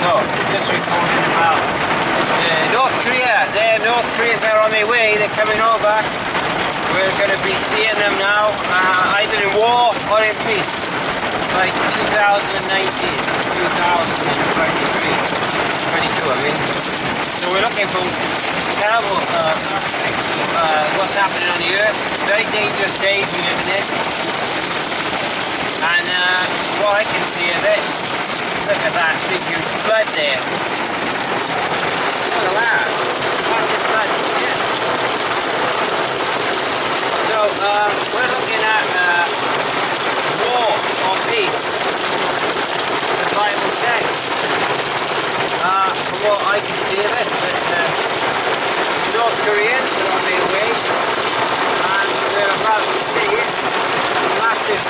So, just recording about North Korea. North Koreans are on their way, they're coming over. We're going to be seeing them now, either in war or in peace, like 2019, 2022, I mean. So we're looking for terrible aspects of what's happening on the earth. Very dangerous days we live in. And what I can see of it, look at that big huge flood there. Look at that, massive flood, yeah. So we're looking at war or peace, the Bible says. From what I can see of it, that North Koreans are on their way, and we're about to see it. Massive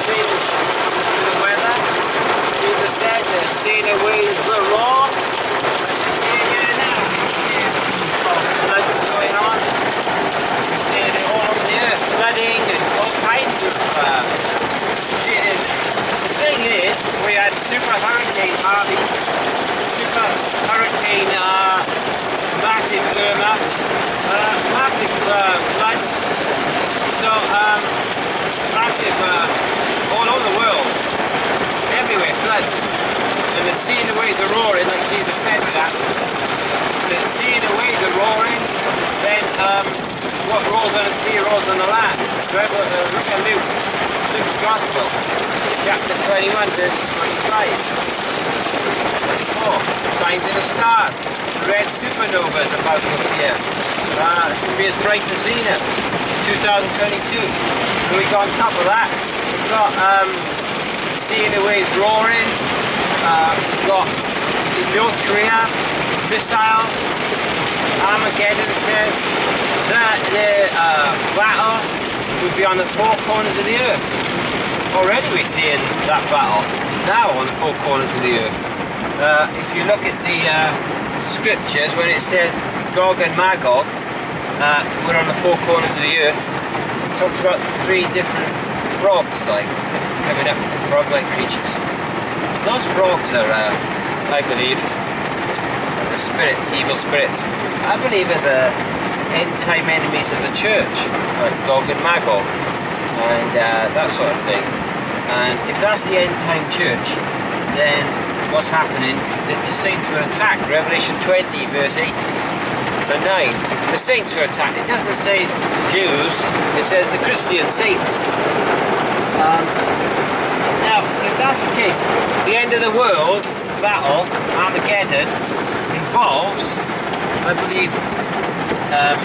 change to the weather. Jesus said that seeing the waves will roar. As you see here now, floods going on. You're seeing it all over the earth, flooding and all kinds of shit. The thing is, we had Super Hurricane Harvey, Super Hurricane massive Irma, massive floods. So massive all over the world, everywhere floods, and the sea and the waves are roaring, like Jesus said with that. The sea and the waves are roaring, then what rolls on the sea rolls on the land. Look at Luke's Gospel, chapter 21, verse 25, 24. Signs in the stars, red supernovas about to appear. It's going to be as bright as Venus, 2022. So we got on top of that, we've got seeing the waves roaring, we've got in North Korea, missiles, Armageddon says that the battle would be on the four corners of the earth. Already we're seeing that battle now on the four corners of the earth. If you look at the scriptures, when it says Gog and Magog were on the four corners of the earth, it talks about three different frogs like coming up, frog-like creatures. Those frogs are, I believe, the spirits, evil spirits. I believe are the end-time enemies of the church, like Gog and Magog, and that sort of thing. And if that's the end-time church, then what's happening? The saints were attacked. Revelation 20, verse 8 and 9. The saints were attacked. It doesn't say the Jews, it says the Christian saints. Now, if that's the case, the end of the world battle, Armageddon, involves, I believe, a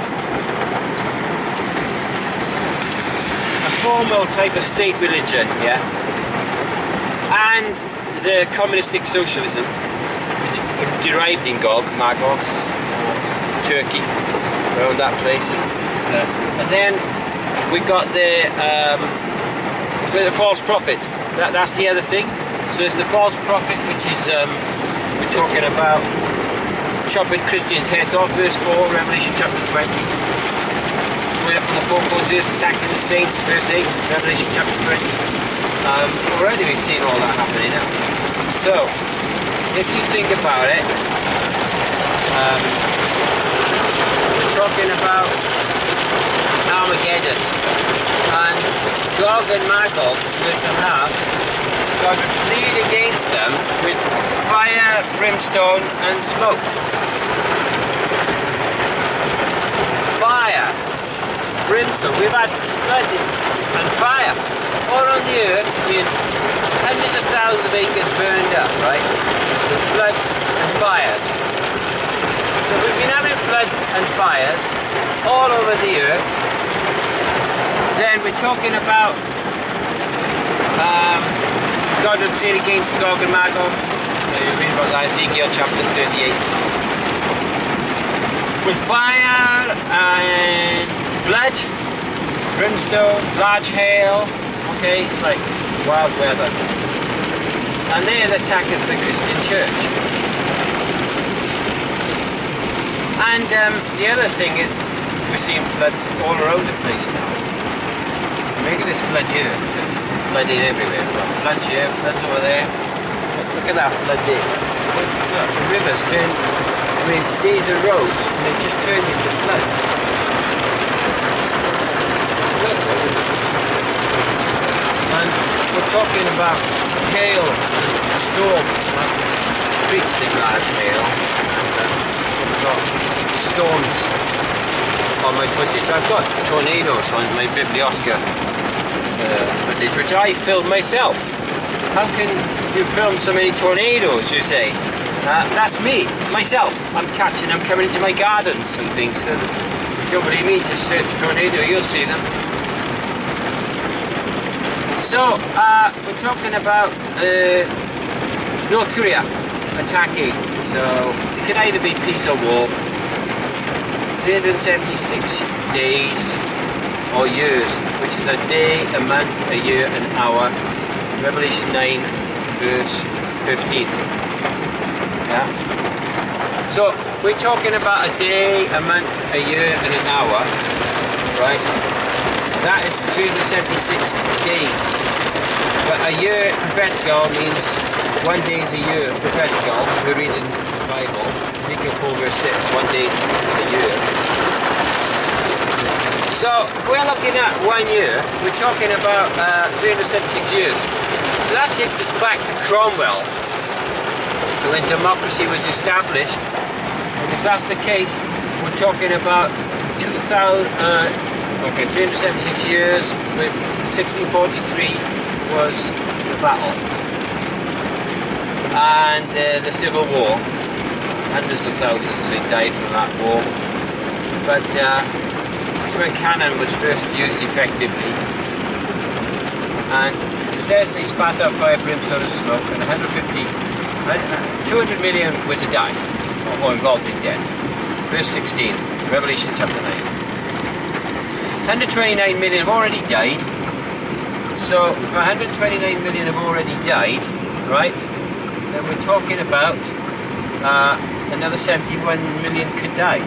formal type of state religion, yeah, and the communistic socialism, which derived in Gog, Magog, Turkey, around that place. And then we got the false prophet. That's the other thing. So it's the false prophet, which is we're talking about chopping Christians' heads off, verse 4, Revelation chapter 20. Going up on the four corners of the earth, attacking the saints, verse 8, Revelation chapter 20. Already we've seen all that happening now. So, if you think about it, we're talking about Armageddon, and Gog and Magog were to have, God would plead against them with fire, brimstone and smoke. Fire, brimstone, we've had flood and fire all on the earth. I mean, hundreds of thousands of acres burned up, right? With floods and fires. So we've been having floods and fires all over the earth. Then we're talking about God would plead against Gog and Magog. You read about that, Ezekiel chapter 38. With fire and blood, brimstone, large hail, okay, like wild weather. And they're the attackers of the Christian church. And the other thing is, we're seeing floods all around the place now. Look at this flood here, flooding everywhere. Floods here, floods over there. Look at that flood day. Look, the rivers turn, I mean, these are roads, and they just turned into floods. And we're talking about hail, storms, reasonably large hail, and we've got storms on my footage. I've got tornadoes on my Bibliosca footage, which I filmed myself. How can you film so many tornadoes, you say? That's me, myself. I'm coming into my gardens and things. If you don't believe me, just search tornado, you'll see them. So, we're talking about North Korea attacking. So, it can either be peace or war. 376 days or years, which is a day, a month, a year, an hour. Revelation 9, verse 15. Yeah. So, we're talking about a day, a month, a year, and an hour, right? That is 376 days. But a year prophetical means 1 day is a year prophetical. We read in the Bible, Ezekiel 4 verse 6, 1 day is a year. So if we're looking at 1 year, we're talking about 376 years. So that takes us back to Cromwell, so when democracy was established. And if that's the case, we're talking about 376 years. With 1643 was the battle, and the Civil War. Hundreds of thousands they died from that war. But when cannon was first used effectively, and it says they spat out fire, brimstone and smoke, and 200 million were to die or involved in death. Verse 16, Revelation chapter 9. 129 million have already died. So if 129 million have already died, right, then we're talking about another 71 million could die.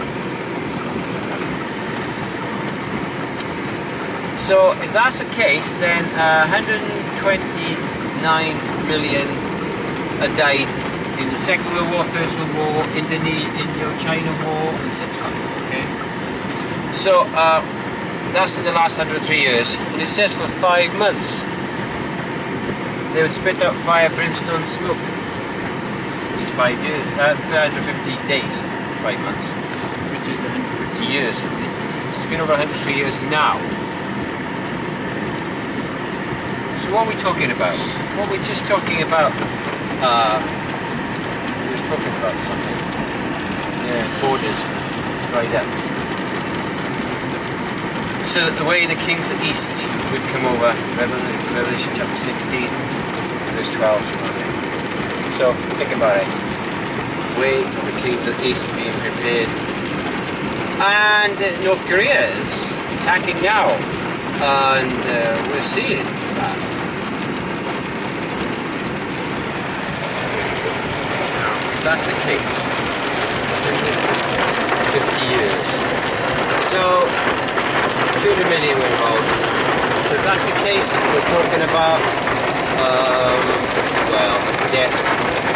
So if that's the case, then 129 million died in the Second World War, First World War, Indo-China War, etc. Okay. So that's in the last 103 years, and it says for 5 months they would spit out fire, brimstone, smoke, which is 5 years, 350 days, 5 months, which is 150 years. So it's been over 103 years now. So what are we talking about? Well, we're just talking about, we were talking about something. Yeah, borders, right up. So that the way the kings of the East would come over, Revelation chapter 16, verse 12. So think about it. The way the kings of the East being prepared. And North Korea is attacking now. And we're seeing that. If that's the case, 50 years. So 200 million were involved. So if that's the case, we're talking about, well, death,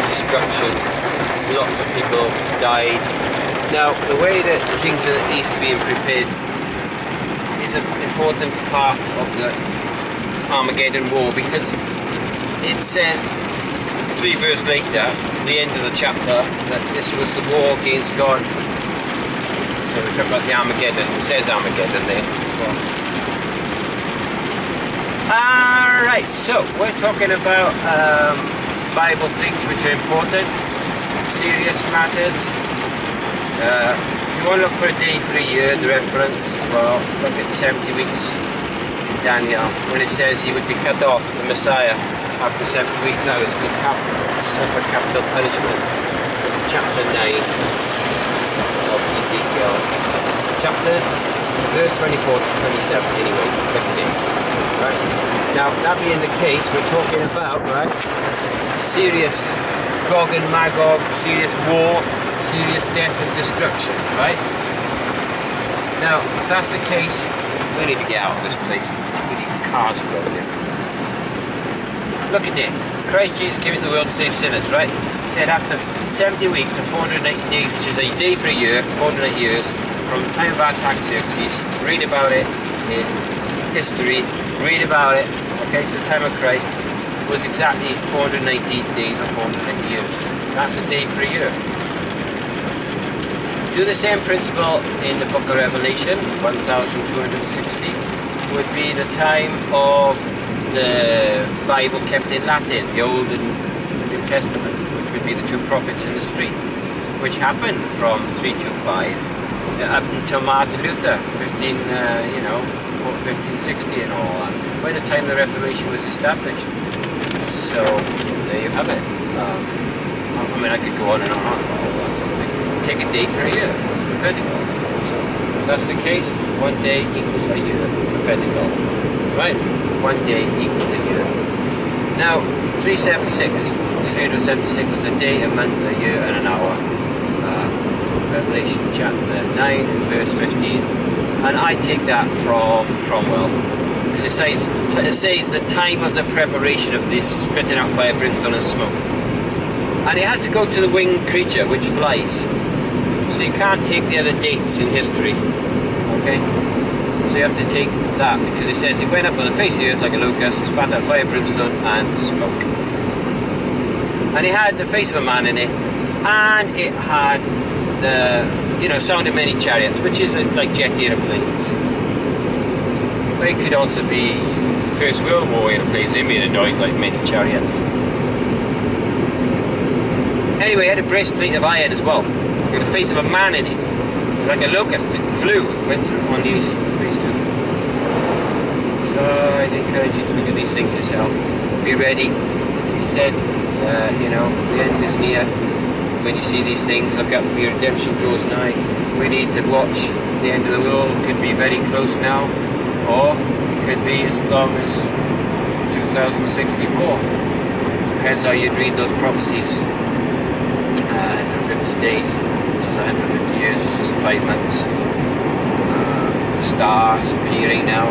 destruction, lots of people died. Now, the way that the kings of the East being prepared is an important part of the Armageddon War, because it says 3 verses later, the end of the chapter, that this was the war against God. So we talk about the Armageddon. It says Armageddon there. Alright, so we're talking about Bible things which are important, serious matters. If you want to look for a day for a year, the reference, well, look at 70 weeks in Daniel, when it says he would be cut off, the Messiah, after 70 weeks. Now it's going to suffer capital punishment. Chapter 9 of Ezekiel. Chapter, verse 24 to 27, anyway, look at it. Right? Now, that being the case, we're talking about, right, serious Gog and Magog, serious war, serious death and destruction, right? Now, if that's the case, we need to get out of this place. There's too many cars around here. Look at it. Christ Jesus came into the world to save sinners, right? He said after 70 weeks or 490 days, which is a day for a year, 480 years, from the time of Artaxerxes, read about it in history, read about it, okay, to the time of Christ, was exactly 490 days or 490 years. That's a day for a year. Do the same principle in the book of Revelation, 1260, would be the time of the Bible kept in Latin, the Old and New Testament, which would be the two prophets in the street, which happened from 325 up until Martin Luther, 1560 and all that, by the time the Reformation was established. So there you have it. I mean, I could go on and on about all that sort of thing. Take a day for a year, prophetical. So if that's the case, 1 day equals a year, prophetical. Right? 1 day equals a year. Now, 376 is a day, a month, a year, and an hour. Revelation chapter 9 and verse 15. And I take that from Cromwell. It says the time of the preparation of this, spitting out fire, brimstone and smoke. And it has to go to the winged creature which flies. So you can't take the other dates in history. Okay? So you have to take that, because it says it went up on the face of the earth like a locust, it spat out fire, brimstone and smoke. And it had the face of a man in it, and it had the, sound of many chariots, which is like jet airplanes. But it could also be First World War airplanes. They made a noise like many chariots. Anyway, it had a breastplate of iron as well, with the face of a man in it, like a locust. It flew, went through on these faces. So I'd encourage you to look at these things yourself. Be ready. He said, the end is near. When you see these things, look up, for your redemption draws nigh. We need to watch the end of the world. It could be very close now, or it could be as long as 2064. Depends how you'd read those prophecies. 150 days, which is 150 years, which is 5 months. Stars appearing now,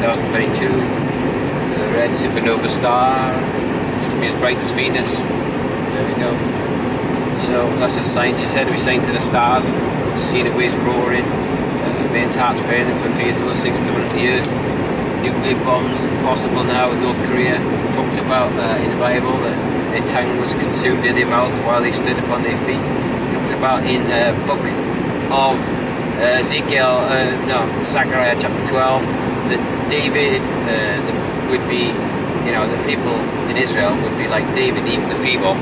2022. The red supernova star, it's going to be as bright as Venus. There we go. So that's a sign. He said we sign to the stars, seeing the waves roaring, men's hearts failing for fear of those things coming to the earth. Nuclear bombs possible now in North Korea. Talks about in the Bible that their tongue was consumed in their mouth while they stood upon their feet. Talks about in the book of Zechariah chapter 12, that David would be, the people in Israel would be like David, even the feeble,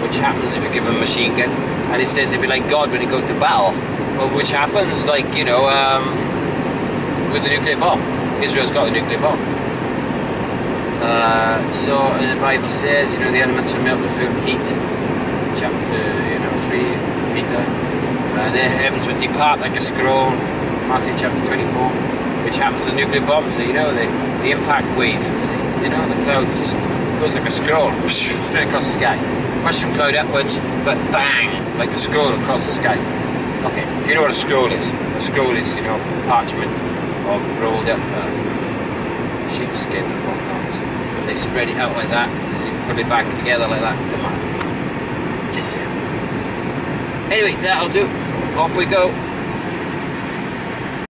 which happens if you give them a machine gun. And it says it'd be like God when he goes to battle, which happens like, with the nuclear bomb. Israel's got a nuclear bomb. So the Bible says, the elements are melted through heat. Chapter 3, Peter. The heavens would depart like a scroll. Matthew chapter 24, which happens with nuclear bombs. The impact wave. The cloud just goes like a scroll straight across the sky. Mushroom cloud upwards, but bang, like a scroll across the sky. Okay, if you know what a scroll is parchment or rolled up sheepskin and whatnot. They spread it out like that, and you put it back together like that. Come on. Just saying. Anyway, that'll do. Off we go.